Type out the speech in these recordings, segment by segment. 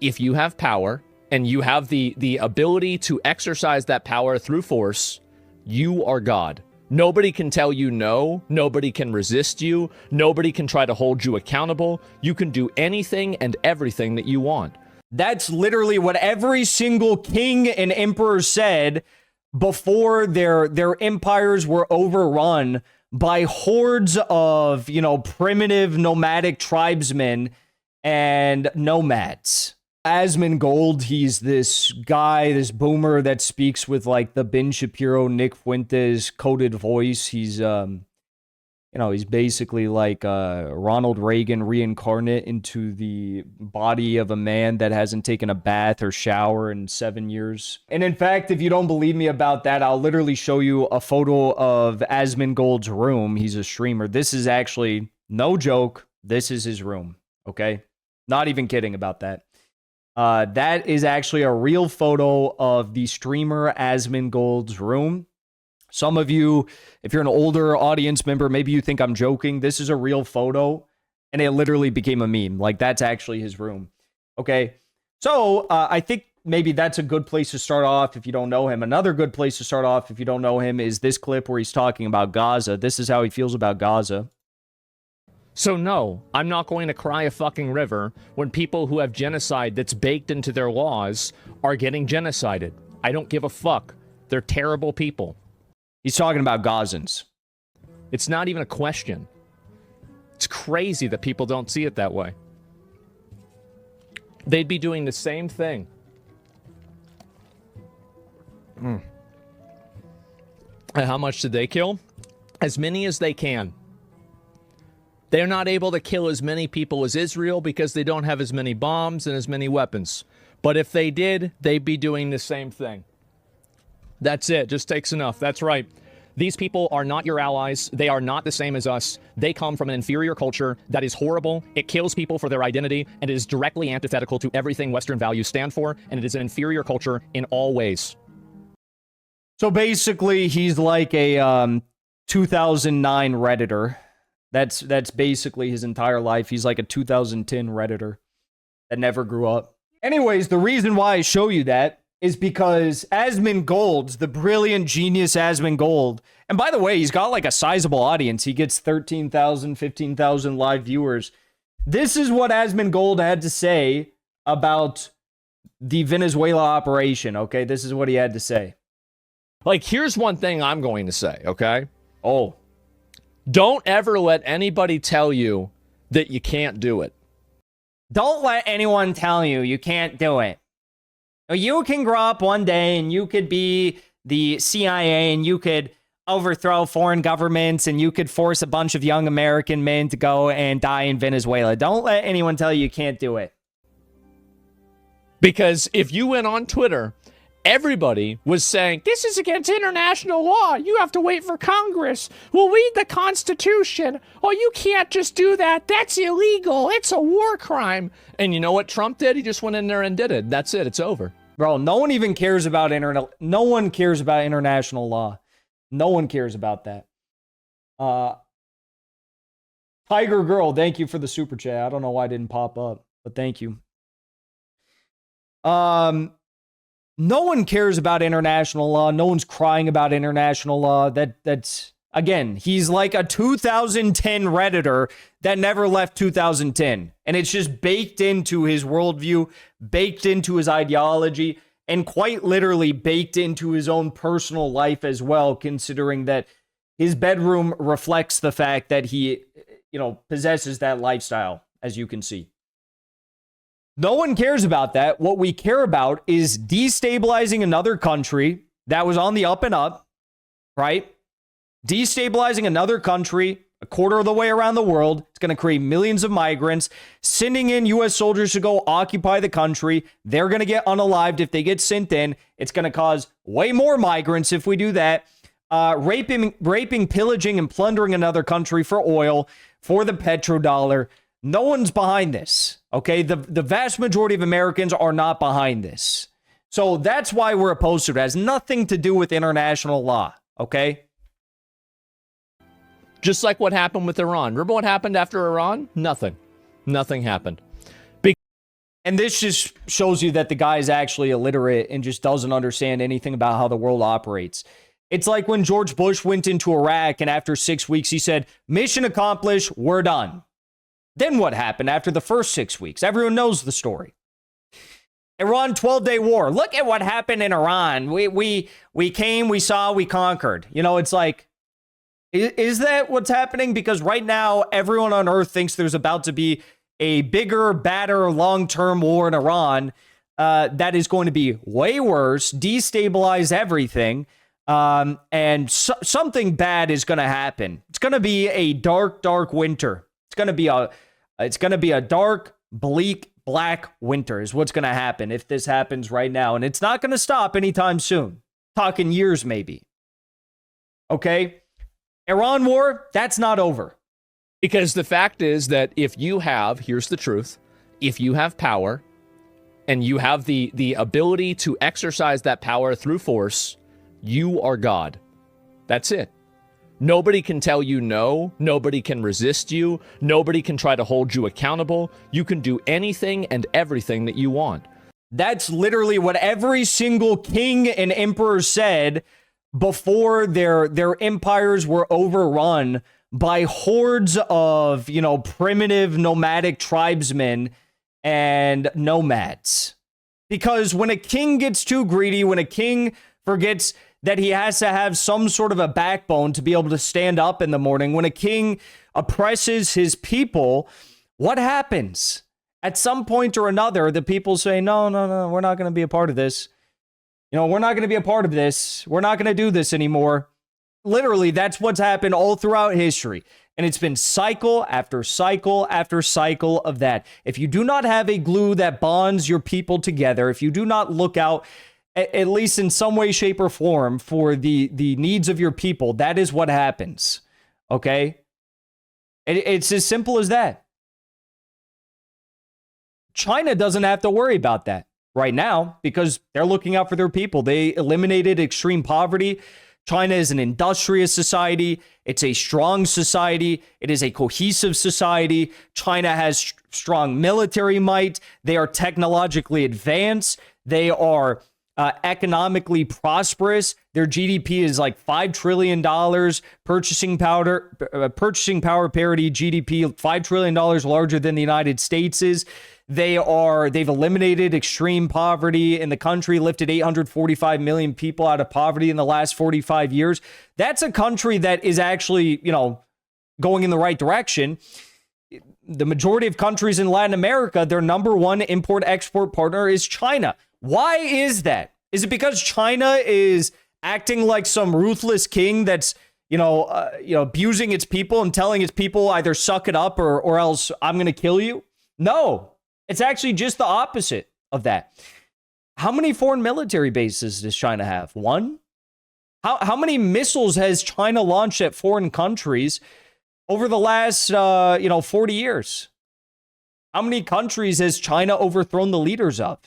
if you have power and you have the ability to exercise that power through force, you are God. Nobody can tell you no. Nobody can resist you. Nobody can try to hold you accountable. You can do anything and everything that you want. That's literally what every single king and emperor said before their empires were overrun by hordes of, primitive nomadic tribesmen and nomads. Asmongold, he's this guy, this boomer that speaks with like the Ben Shapiro, Nick Fuentes coded voice. He's he's basically like Ronald Reagan reincarnate into the body of a man that hasn't taken a bath or shower in 7 years. And in fact, if you don't believe me about that, I'll literally show you a photo of Asmongold's room. He's a streamer. This is actually, no joke, this is his room, okay? Not even kidding about that. That is actually a real photo of the streamer Asmongold's room. Some of you, if you're an older audience member, maybe you think I'm joking. This is a real photo, and it literally became a meme. Like, that's actually his room. Okay, so I think maybe that's a good place to start off if you don't know him. Another good place to start off if you don't know him is this clip where he's talking about Gaza. This is how he feels about Gaza. So no, I'm not going to cry a fucking river when people who have genocide that's baked into their laws are getting genocided. I don't give a fuck. They're terrible people. He's talking about Gazans. It's not even a question. It's crazy that people don't see it that way. They'd be doing the same thing. And how much did they kill? As many as they can. They're not able to kill as many people as Israel because they don't have as many bombs and as many weapons. But if they did, they'd be doing the same thing. That's it. Just takes enough. That's right. These people are not your allies. They are not the same as us. They come from an inferior culture that is horrible. It kills people for their identity, and it is directly antithetical to everything Western values stand for, and it is an inferior culture in all ways. So basically, he's like a 2009 Redditor. That's basically his entire life. He's like a 2010 Redditor that never grew up. Anyways, the reason why I show you that is because Asmongold, the brilliant genius Asmongold, and by the way, he's got like a sizable audience. He gets 13,000, 15,000 live viewers. This is what Asmongold had to say about the Venezuela operation, okay? This is what he had to say. Like, here's one thing I'm going to say, okay? Oh. Don't ever let anybody tell you that you can't do it. Don't let anyone tell you you can't do it. You can grow up one day and you could be the CIA and you could overthrow foreign governments and you could force a bunch of young American men to go and die in Venezuela. Don't let anyone tell you you can't do it. Because if you went on Twitter, everybody was saying, this is against international law. You have to wait for Congress. We'll read the Constitution. Oh, you can't just do that. That's illegal. It's a war crime. And you know what Trump did? He just went in there and did it. That's it. It's over. Bro, no one even cares about no one cares about international law. No one cares about that. Tiger Girl, thank you for the super chat. I don't know why it didn't pop up, but thank you. No one cares about international law. No one's crying about international law. That's again, he's like a 2010 Redditor that never left 2010. And it's just baked into his worldview, baked into his ideology, and quite literally baked into his own personal life as well, considering that his bedroom reflects the fact that he, possesses that lifestyle, as you can see. No one cares about that. What we care about is destabilizing another country that was on the up and up, right? Destabilizing another country a quarter of the way around the world. It's going to create millions of migrants, sending in U.S. soldiers to go occupy the country. They're going to get unalived if they get sent in. It's going to cause way more migrants if we do that. Raping, pillaging, and plundering another country for oil, for the petrodollar. No one's behind this, okay? The vast majority of Americans are not behind this. So that's why we're opposed to it. It has nothing to do with international law, okay? Just like what happened with Iran. Remember what happened after Iran? Nothing. Nothing happened. And this just shows you that the guy is actually illiterate and just doesn't understand anything about how the world operates. It's like when George Bush went into Iraq and after 6 weeks, he said, mission accomplished, we're done. Then what happened after the first 6 weeks? Everyone knows the story. Iran 12-day war. Look at what happened in Iran. We came, we saw, we conquered. You know, it's like, is that what's happening? Because right now, everyone on earth thinks there's about to be a bigger, badder, long-term war in Iran that is going to be way worse, destabilize everything, and something bad is going to happen. It's going to be a dark, dark winter. It's going to be a dark, bleak, black winter is what's going to happen if this happens right now. And it's not going to stop anytime soon. Talking years, maybe. Okay? Iran war, that's not over. Because the fact is that if you have, here's the truth, if you have power and you have the ability to exercise that power through force, you are God. That's it. Nobody can tell you no. Nobody can resist you. Nobody can try to hold you accountable. You can do anything and everything that you want. That's literally what every single king and emperor said before their empires were overrun by hordes of, primitive nomadic tribesmen and nomads. Because when a king gets too greedy, when a king forgets that he has to have some sort of a backbone to be able to stand up in the morning, when a king oppresses his people, what happens? At some point or another, the people say, no, we're not going to be a part of this. We're not going to be a part of this. We're not going to do this anymore. Literally, that's what's happened all throughout history. And it's been cycle after cycle after cycle of that. If you do not have a glue that bonds your people together, if you do not look out, at least in some way, shape, or form, for the needs of your people, that is what happens. Okay? It's as simple as that. China doesn't have to worry about that right now because they're looking out for their people. They eliminated extreme poverty. China is an industrious society. It's a strong society. It is a cohesive society. China has strong military might. They are technologically advanced. They are economically prosperous. Their GDP is like $5 trillion. Purchasing power parity GDP, $5 trillion larger than the United States is. They've eliminated extreme poverty in the country, lifted 845 million people out of poverty in the last 45 years. That's a country that is actually, going in the right direction. The majority of countries in Latin America, their number one import-export partner is China. Why is that? Is it because China is acting like some ruthless king that's, abusing its people and telling its people either suck it up or else I'm going to kill you? No. It's actually just the opposite of that. How many foreign military bases does China have? One? How many missiles has China launched at foreign countries over the last, 40 years? How many countries has China overthrown the leaders of?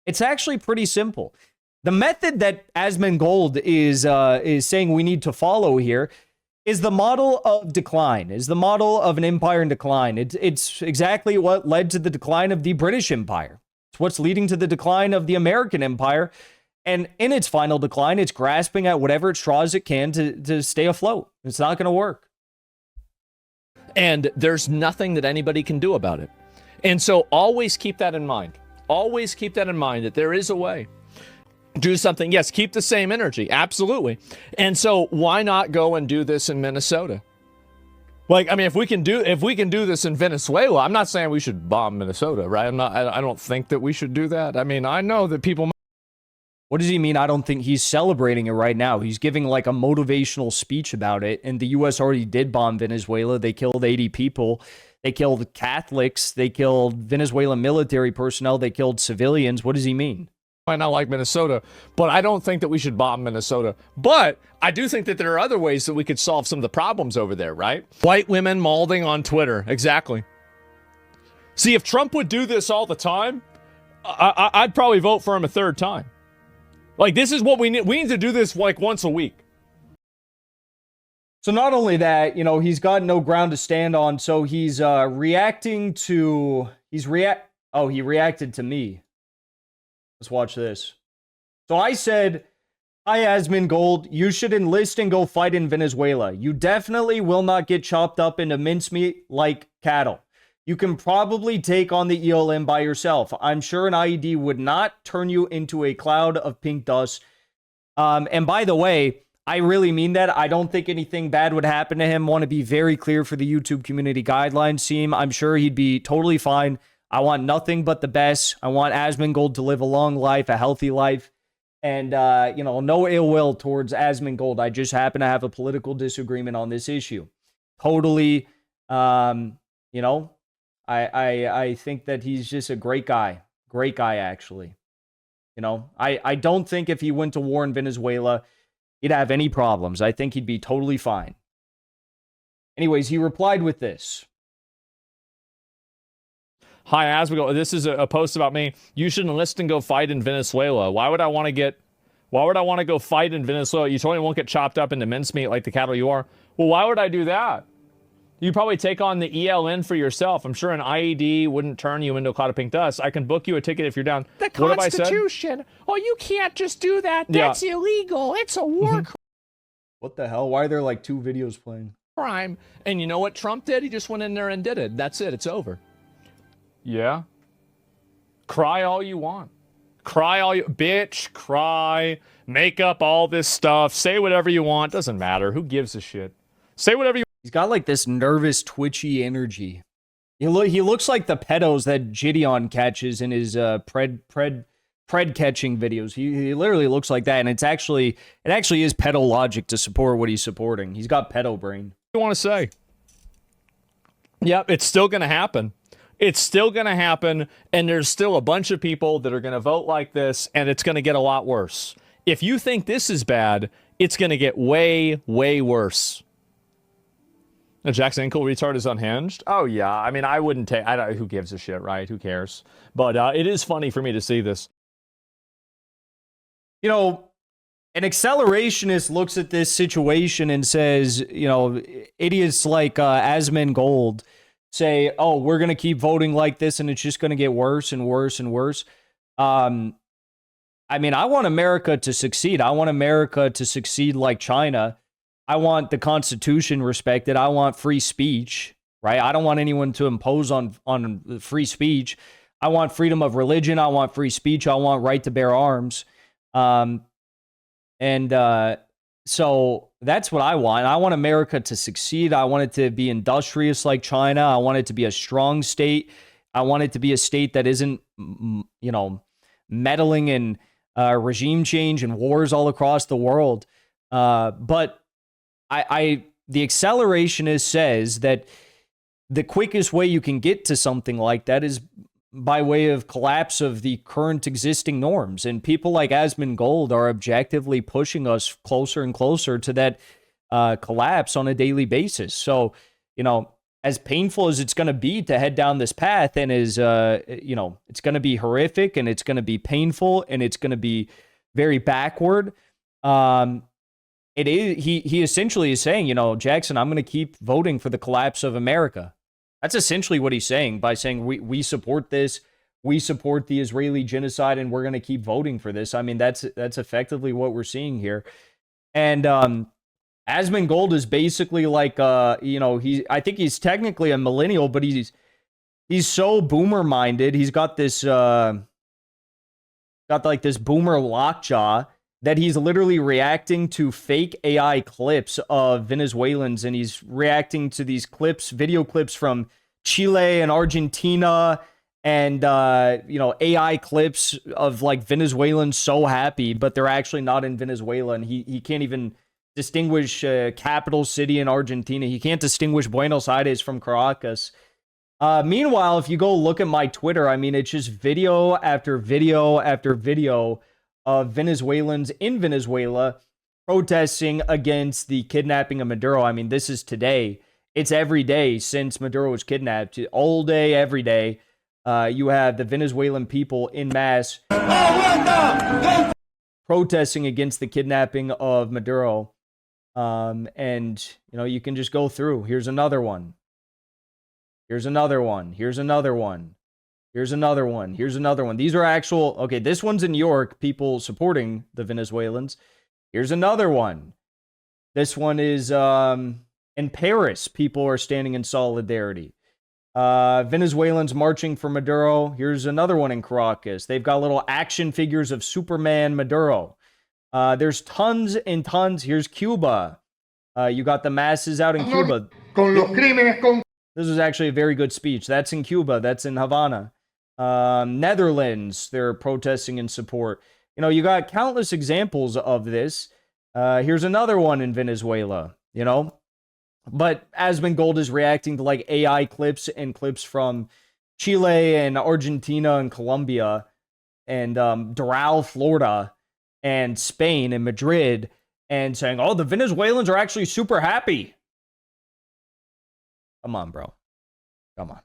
It's actually pretty simple. The method that Asmongold is saying we need to follow here is the model of decline, is the model of an empire in decline. It's exactly what led to the decline of the British Empire. It's what's leading to the decline of the American Empire. And in its final decline, it's grasping at whatever straws it can to stay afloat. It's not going to work. And there's nothing that anybody can do about it. And so always keep that in mind. Always keep that in mind that there is a way. Do something. Yes, keep the same energy. Absolutely. And so why not go and do this in Minnesota? If we can do this in Venezuela, I'm not saying we should bomb Minnesota, right? I don't think that we should do that. I know that people. What does he mean? I don't think he's celebrating it right now. He's giving like a motivational speech about it. And the U.S. already did bomb Venezuela. They killed 80 people. They killed Catholics. They killed Venezuelan military personnel. They killed civilians. What does he mean? Might not like Minnesota, but I don't think that we should bomb Minnesota. But I do think that there are other ways that we could solve some of the problems over there, right? White women mauling on Twitter. Exactly. See, if Trump would do this all the time, I'd probably vote for him a third time. This is what we need. We need to do this once a week. So not only that, he's got no ground to stand on. So he's reacting to Oh, he reacted to me. Let's watch this. So I said, hi, Asmongold. You should enlist and go fight in Venezuela. You definitely will not get chopped up into mincemeat like cattle. You can probably take on the ELM by yourself. I'm sure an IED would not turn you into a cloud of pink dust. And by the way, I really mean that. I don't think anything bad would happen to him. Want to be very clear for the YouTube community guidelines team. I'm sure he'd be totally fine. I want nothing but the best. I want Asmongold to live a long life, a healthy life. And, no ill will towards Asmongold. I just happen to have a political disagreement on this issue. Totally, I think that he's just a great guy. Great guy, actually. I don't think if he went to war in Venezuela, he'd have any problems. I think he'd be totally fine. Anyways, he replied with this. Hi, Asmongold. This is a post about me. You should enlist and go fight in Venezuela. Why would I want to go fight in Venezuela? You totally won't get chopped up into mincemeat like the cattle you are. Well, why would I do that? You probably take on the ELN for yourself. I'm sure an IED wouldn't turn you into a cloud of pink dust. I can book you a ticket if you're down. The What have I said? Constitution. Oh, you can't just do that. That's illegal. It's a war What the hell? Why are there like 2 videos playing? crime. And you know what Trump did? He just went in there and did it. That's it. It's over. Yeah. Cry all you want. Bitch, cry. Make up all this stuff. Say whatever you want. Doesn't matter. Who gives a shit? Say whatever you He's got like this nervous, twitchy energy. He looks like the pedos that Gideon catches in his pred catching videos. He literally looks like that, and it actually is pedo logic to support what he's supporting. He's got pedo brain. want to say. Yep, it's still going to happen. It's still going to happen, and there's still a bunch of people that are going to vote like this, and it's going to get a lot worse. If you think this is bad, it's going to get way, way worse. Jackson Hinkle retard is unhinged. Oh yeah, I mean, I wouldn't take. Who gives a shit, right? Who cares? But it is funny for me to see this. An accelerationist looks at this situation and says, idiots like Asmongold say, "Oh, we're gonna keep voting like this, and it's just gonna get worse and worse and worse." I want America to succeed. I want America to succeed like China. I want the Constitution respected. I want free speech, right? I don't want anyone to impose on free speech. I want freedom of religion. I want free speech. I want right to bear arms. So that's what I want. I want America to succeed. I want it to be industrious like China. I want it to be a strong state. I want it to be a state that isn't, meddling in regime change and wars all across the world. But the accelerationist says that the quickest way you can get to something like that is by way of collapse of the current existing norms. And people like Asmongold are objectively pushing us closer and closer to that collapse on a daily basis. So, as painful as it's going to be to head down this path, and it's going to be horrific, and it's going to be painful, and it's going to be very backward. It is. He essentially is saying, Jackson, I'm going to keep voting for the collapse of America. That's essentially what he's saying by saying we support this, we support the Israeli genocide, and we're going to keep voting for this. I mean, that's effectively what we're seeing here. And Asmongold is basically like, I think he's technically a millennial, but he's so boomer minded. He's got this boomer lockjaw that he's literally reacting to fake AI clips of Venezuelans, and he's reacting to these video clips from Chile and Argentina, and AI clips of like Venezuelans so happy, but they're actually not in Venezuela, and he can't even distinguish capital city in Argentina. He can't distinguish Buenos Aires from Caracas. Meanwhile, if you go look at my Twitter, I mean, it's just video after video after video of Venezuelans in Venezuela protesting against the kidnapping of Maduro. I mean, this is today. It's every day since Maduro was kidnapped. All day, every day. You have the Venezuelan people in mass protesting against the kidnapping of Maduro. And, you can just go through. Here's another one. Here's another one. Here's another one. Here's another one. Here's another one. These are actual, okay, this one's in New York, people supporting the Venezuelans. Here's another one. This one is in Paris. People are standing in solidarity. Venezuelans marching for Maduro. Here's another one in Caracas. They've got little action figures of Superman Maduro. There's tons and tons. Here's Cuba. You got the masses out in Cuba. This was actually a very good speech. That's in Cuba. That's in Havana. Netherlands, they're protesting in support. You know, you got countless examples of this. Here's another one in Venezuela, you know. But Asmongold is reacting to like AI clips and clips from Chile and Argentina and Colombia and Doral, Florida and Spain and Madrid and saying, oh, the Venezuelans are actually super happy. Come on, bro. Come on.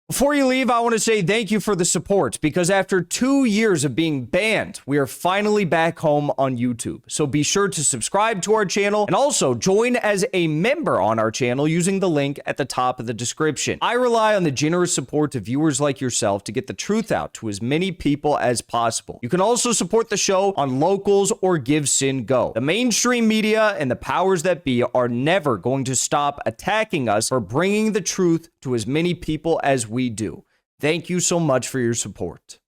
Before you leave, I want to say thank you for the support, because after 2 years of being banned, we are finally back home on YouTube. So be sure to subscribe to our channel and also join as a member on our channel using the link at the top of the description. I rely on the generous support of viewers like yourself to get the truth out to as many people as possible. You can also support the show on Locals or Give Sin Go. The mainstream media and the powers that be are never going to stop attacking us for bringing the truth to as many people as we do. Thank you so much for your support.